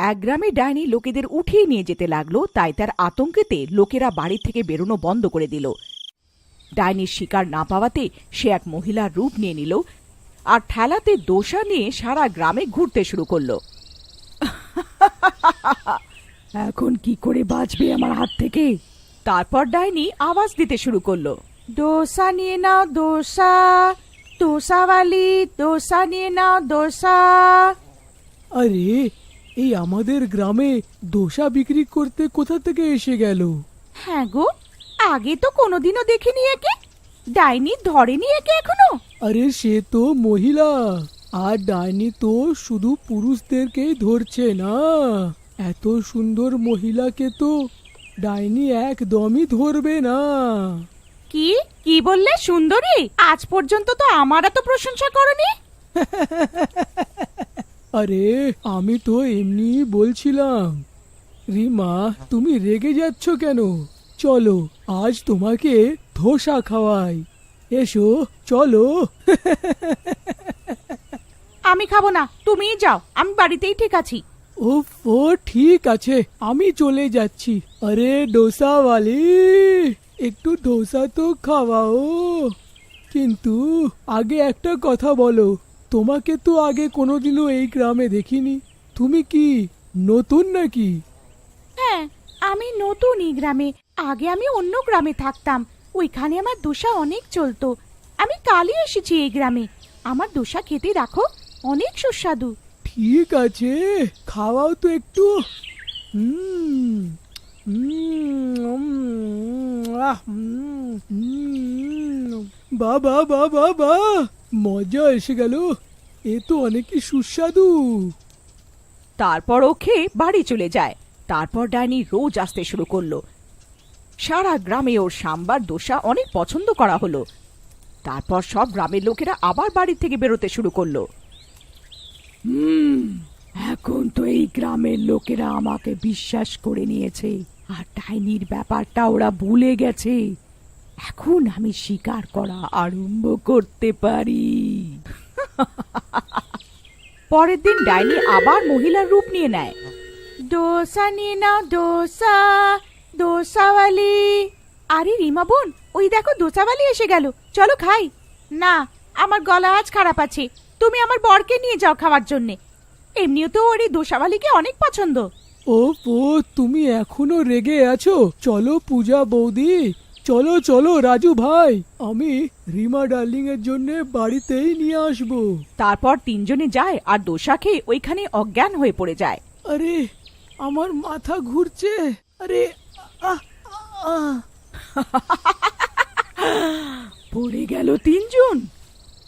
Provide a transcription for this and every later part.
এক গ্রামে ডাইনি লোকেদের উঠিয়ে নিয়ে যেতে লাগলো, তাই তার আতঙ্কেতে লোকেরা বাড়ি থেকে বেরোনো বন্ধ করে দিল। ডাইনির শিকার না পাওয়াতে সে এক মহিলার রূপ নিয়ে নিল আর ঠেলাতে দোসা নিয়ে সারা গ্রামে ঘুরতে শুরু করলো। এখন কি করে বাঁচবে আমার হাত থেকে? তারপর ডাইনি আওয়াজ দিতে শুরু করলো, দোসা নিয়ে নাও দোসা, দোসাওয়ালি দোসা নিয়ে নাও দোসা। আরে, এই আমাদের গ্রামে দোসা বিক্রি করতে কোথা থেকে এসে গেল? হ্যাঁ গো, আগে তো কোনোদিনও দেখিনি একে। ডাইনি ধরেনি একে এখনো? আরে সে তো মহিলা, আর ডাইনি তো শুধু পুরুষদেরকেই ধরছে না, এত সুন্দর মহিলাকে তো ডাইনি একদমই ধরবে না। কি কি বললে? সুন্দরী? আজ পর্যন্ত তো আমার এত প্রশংসা করনি। আরে আমি তো এমনি বলছিলাম। রিমা, তুমি রেগে যাচ্ছ কেন? চলো আজ তোমাকে ধোসা খাওয়াই, এসো চলো। আমি খাবো না, তুমিই যাও, আমি বাড়িতেই ঠিক আছি। ও ঠিক আছে, আমি চলে যাচ্ছি। আরে ডোসাওয়ালি, একটু ডোসা তো খাওয়াও। কিন্তু আগে একটা কথা বলো, তোমাকে তো আগে কোনোদিনও এই গ্রামে দেখিনি, তুমি কি নতুন নাকি? হ্যাঁ, আমি নতুন এই গ্রামে। আগে আমি অন্য গ্রামে থাকতাম, ওইখানে আমার দোসা অনেক চলতো। আমি কালই এসেছি এই গ্রামে। আমার দোসা খেতে রাখো, অনেক সুস্বাদু। ঠিক আছে, খাওয়াও তো একটু। হুম বাবা বাবা বা, মজা এসে গেল, এ তো অনেকই সুস্বাদু। তারপর ও খেয়ে বাড়ি চলে যায়। তারপর ডাইনি রোজ আসতে শুরু করলো। সারা গ্রামে ওর সাম্বার দোসা অনেক পছন্দ করা হলো। তারপর সব গ্রামের লোকেরা আবার বাড়ি থেকে বেরোতে শুরু করলো। এখন তো এই গ্রামের লোকেরা আমাকে বিশ্বাস করে নিয়েছে, আর ডাইনির ব্যাপারটা ওরা ভুলে গেছে। এখন আমি শিকার করা আরম্ভ করতে পারি। পরের দিন ডাইনি আবার মহিলার রূপ নিয়ে নেয়। দোসা নিয়ে নাও দোসা, দোসাওয়ালি। আরে রিমা বোন, ওই দেখো দোসাওয়ালি এসে গেল, চলো খাই। না, আমার গলা আজ খারাপ আছে, তুমি আমার বরকে নিয়ে যাও খাওয়ার জন্যে। এমনিও তো ওর এই দোসাওয়ালিকে অনেক পছন্দ। ও তুমি এখনো রেগে আছো? চলো পূজা বৌদি, চলো চলো রাজু ভাই, আমি রিমা ডার্লিং এর জন্য বাড়িতেই নিয়ে আসবো। তারপর তিনজনে যায় আর দোসা খেয়ে ওইখানে অজ্ঞান হয়ে পড়ে যায়। আরে আমার মাথা ঘুরছে, আরে আহ আহ পড়ে গেল তিনজন।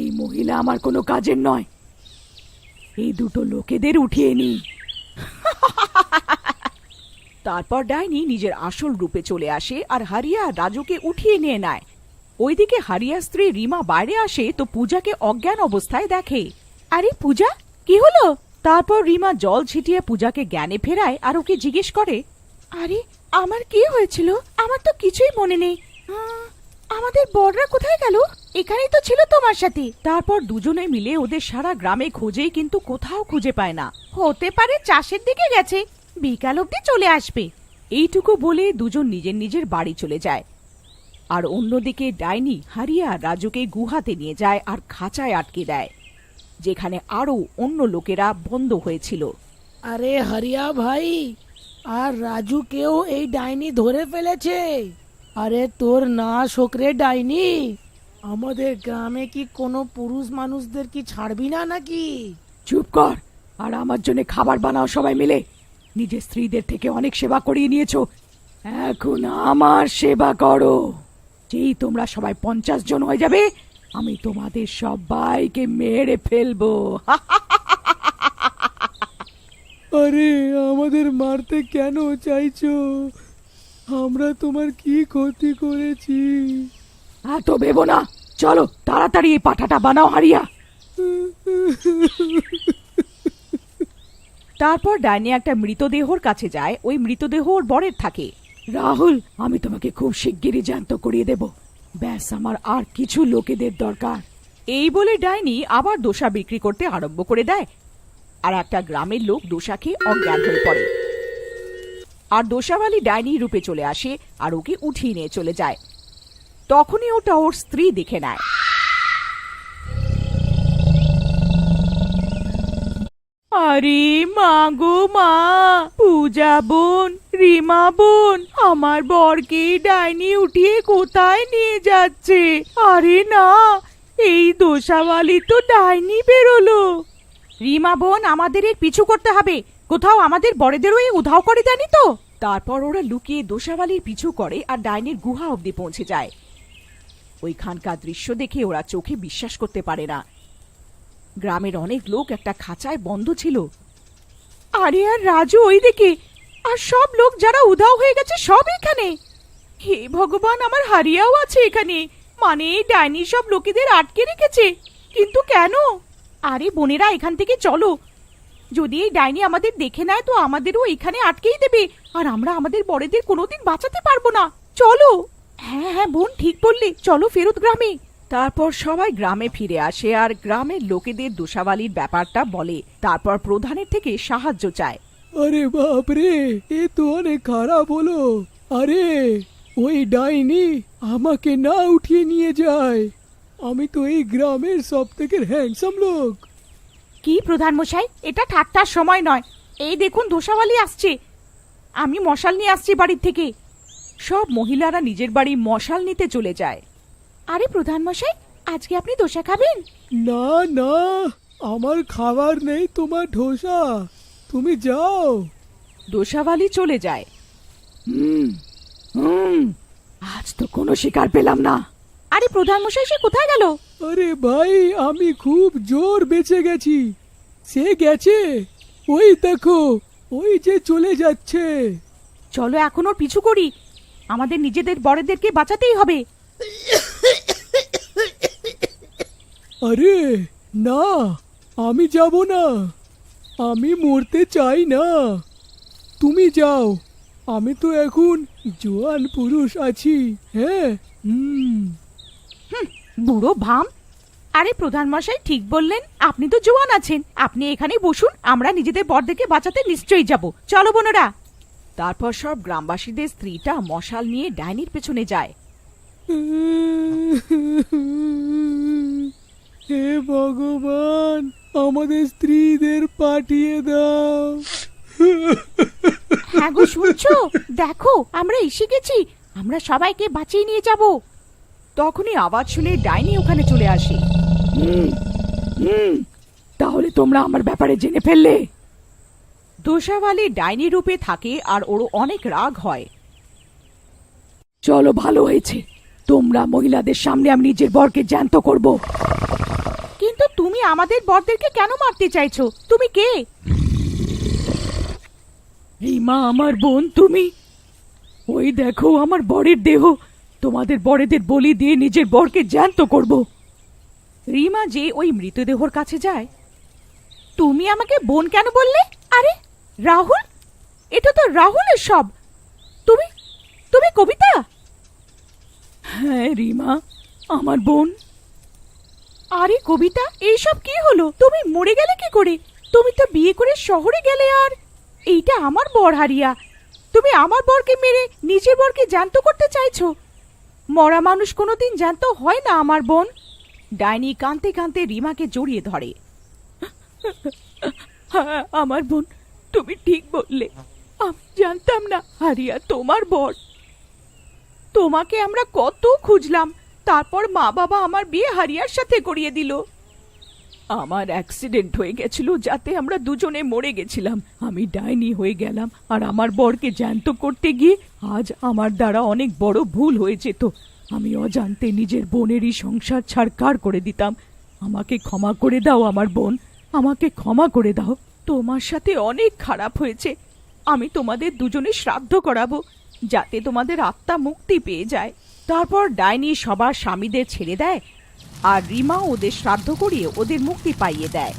এই মহিলা আমার কোনো কাজের নয়, এই দুটো লোকেদের উঠিয়ে নি। তারপর ডাইনি নিজের আসল রূপে চলে আসে আর হারিয়া আর রাজুকে উঠিয়ে নিয়ে নেয়। ওইদিকে হারিয়ার স্ত্রী রিমা বাইরে আসে তো পূজাকে অজ্ঞান অবস্থায় দেখে। আরে পূজা, কি হলো? তারপর রিমা জল ছিটিয়ে পূজাকে জ্ঞানে ফেরায় আর ওকে জিজ্ঞেস করে, আরে আমার কি হয়েছিল? আমার তো কিছুই মনে নেই। আমাদের বড়রা কোথায় গেল? এখানেই তো ছিল তোমার সাথে। তারপর দুজনে মিলে ওদের সারা গ্রামে খোঁজে, কিন্তু কোথাও খুঁজে পায় না। হতে পারে চাষের দিকে গেছে, বিকাল অব্দি চলে আসবে। এইটুকু বলে দুজন নিজের নিজের বাড়ি চলে যায়। আর অন্যদিকে ডাইনি হারিয়া রাজুকে গুহাতে নিয়ে যায় আর খাঁচায় আটকে দেয়, যেখানে আরো অন্য লোকেরা বন্ধ হয়েছিল। আরে হরিয়া ভাই, আর রাজুকেও এই ডাইনি ধরে ফেলেছে। আরে তোর না শোকরে ডাইনি, আমাদের গ্রামে কি কোনো পুরুষ মানুষদের কি ছাড়বি না নাকি? চুপ কর, আর আমার জন্য খাবার বানাও সবাই মিলে। নিজের স্ত্রীদের থেকে অনেক সেবা করিয়ে নিয়েছো, এখন আমার সেবা করো। যেই তোমরা সবাই 50 জন হয়ে যাবে, আমি তোমাদের সবাইকে মেরে ফেলবো। আরে আমাদের মারতে কেন চাইছো? আমরা তোমার কি ক্ষতি করেছি? এত ভেবো না, চলো তাড়াতাড়ি এই পাঠাটা বানাও হারিয়া। তারপর ডাইনি একটা মৃতদেহর কাছে যায়। ওই মৃতদেহ ওর বরের থাকে। রাহুল, আমি তোমাকে খুব শিগগিরই জ্যান্ত করিয়ে দেব, ব্যাস আমার আর কিছু লোকেদের দরকার। এই বলে ডাইনি আবার দোসা বিক্রি করতে আরম্ভ করে দেয়। আর একটা গ্রামের লোক দোসা খেয়ে অজ্ঞান হয়ে পড়ে। আর দোসাওয়ালি ডাইনি রূপে চলে আসে আর ওকে উঠিয়ে নিয়ে চলে যায়। তখনই ওটা ওর স্ত্রী দেখে নেয়। আরে মা গো মা, পূজা বোন, রিমা বোন, আমার বরকে ডাইনি উঠিয়ে কোথায় নিয়ে যাচ্ছে? আরে না, এই দোসাওয়ালি তো ডাইনি বেরোলো। রিমা বোন, আমাদের এর পিছু করতে হবে, কোথাও আমাদের বড়দেরও এই উধাও করে দেয়নি তো। তারপর ওরা লুকিয়ে দোসাওয়ালির পিছু করে আর ডাইনির গুহা অবধি পৌঁছে যায়। ওইখানকার দৃশ্য দেখে ওরা চোখে বিশ্বাস করতে পারে না। গ্রামের অনেক লোক একটা খাঁচায় বন্ধ ছিল। আরে আর রাজু ওই দিকে, আর সব লোক যারা উধাও হয়ে গেছে সব এখানে। হে ভগবান, আমার হারিয়াও আছে এখানে। মানে এই ডাইনি সব লোকেদের আটকে রেখেছে, কিন্তু কেন? আরে বোনেরা, এখান থেকে চলো। যদি এই ডাইনি আমাদের দেখে নেয় তো আমাদেরও এখানে আটকেই দেবে, আর আমরা আমাদের বড়দের কোনোদিন বাঁচাতে পারবো না। চলো। হ্যাঁ হ্যাঁ বোন, ঠিক বললি, চলো ফেরত গ্রামে। তারপর সবাই গ্রামে ফিরে আসে আর গ্রামের লোকেদের দোসাওয়ালির ব্যাপারটা বলে। তারপর প্রধানের থেকে সাহায্য চায়। আরে বাপরে, এ তো অনেক খারাপ হলো। আরে ওই ডাইনি আমাকে না উঠিয়ে নিয়ে যায়। আমি তো এই গ্রামের সব থেকে হ্যান্ডসাম লোক। কি প্রধান মশাই, এটা ঠাট্টার সময় নয়। এই দেখুন দোসাওয়ালি আসছে, আমি মশাল নিয়ে আসছি বাড়ির থেকে। সব মহিলারা নিজের বাড়ি মশাল নিতে চলে যায়। আরে প্রধান মশাই, আজকে আপনি দোসা খাবেন? না না, আমার খাবার নেই তোমার ধোসা, তুমি যাও। দোসাওয়ালি চলে যায়। আজ তো কোনো শিকার পেলাম না। আরে প্রধান মশাই, সে কোথায় গেল? আরে ভাই, আমি খুব জোর বেঁচে গেছি। সে গেছে, ওই দেখো, ওই যে চলে যাচ্ছে। চলো এখন ওর পিছু করি, আমাদের নিজেদের বড়দেরকে বাঁচাতেই হবে। আরে না, আমি যাব না, আমি মরতে চাই না। তুমি যাও, আমি তো এখন জোয়ান পুরুষ আছি। হ্যাঁ। বুড়ো ভাম। আরে প্রধান মশাই ঠিক বললেন, আপনি তো জোয়ান আছেন, আপনি এখানে বসুন, আমরা নিজেদের বড়দেরকে বাঁচাতে নিশ্চয়ই যাব। চলো বোনেরা। তারপর সব গ্রামবাসীদের স্ত্রীটা মশাল নিয়ে ডাইনির পেছনে যায়। হে ভগবান, আমাদের স্ত্রীদের পাঠিয়ে দাও। হ্যাঁ গো, শুনছো? দেখো আমরা এসে গেছি, আমরা সবাইকে বাঁচিয়ে নিয়ে যাব। তখনই আওয়াজ শুনে ডাইনি ওখানে চলে আসে। তাহলে তোমরা আমার ব্যাপারে জেনে ফেললে? দোসাওয়ালি ডাইনি রূপে থাকে আর ওর অনেক রাগ হয়। চলো, ভালো হয়েছে, তোমরা মহিলাদের সামনে আমি নিজের বরকে জ্যান্ত করব। কিন্তু তুমি আমাদের বরদেরকে কেন মারতে চাইছো? তুমি কে? রিমা আমার বোন, তুমি? ওই দেখো আমার বরের দেহ, তোমাদের বড়দের বলি দিয়ে নিজের বরকে জ্যান্ত করব। রিমা যে ওই মৃতদেহর কাছে যায়। তুমি আমাকে বোন কেন বললে? আরে রাহুল, এটা তো রাহুলের সব। তুমি তুমি কবিতা? হ্যাঁ রিমা, আমার বোন। আরে কবিতা, এইসব কি হলো? তুমি মরে গেলে কি করে? তুমি তো বিয়ে করে শহরে গেলে, আর এইটা আমার বর হারিয়া। তুমি আমার বরকে মেরে নিজের বরকে জ্যান্ত করতে চাইছো? মরা মানুষ কোনোদিন জ্যান্ত হয় না আমার বোন। ডাইনি কাঁদতে কাঁদতে রিমাকে জড়িয়ে ধরে। হ্যাঁ আমার বোন, তুমি ঠিক বললে, আমি জানতাম না হারিয়া তোমার বর। তোমাকে আমরা কত খুঁজলাম, তারপর মা বাবা আমার বিয়ে হারিয়ার সাথে করিয়ে দিল। আমার অ্যাক্সিডেন্ট হয়ে গেছিল, যাতে আমরা দুজনে মরে গেছিলাম। আমি ডাইনি হয়ে গেলাম, আর আমার বরকে জ্যান্ত করতে গিয়ে আজ আমার দ্বারা অনেক বড় ভুল হয়ে যেত। আমি অজান্তে নিজের বোনেরই সংসার ছাড়খাড় করে দিতাম। আমাকে ক্ষমা করে দাও আমার বোন, আমাকে ক্ষমা করে দাও। তোমার সাথে অনেক খারাপ হয়েছে, আমি তোমাদের দুজনে শ্রাদ্ধ করাবো, যাতে তোমাদের আত্মা মুক্তি পেয়ে যায়। তারপর ডাইনি সবার স্বামীদের ছেড়ে দেয়, আর রিমা ওদের শ্রাদ্ধ করিয়ে ওদের মুক্তি পাইয়ে দেয়।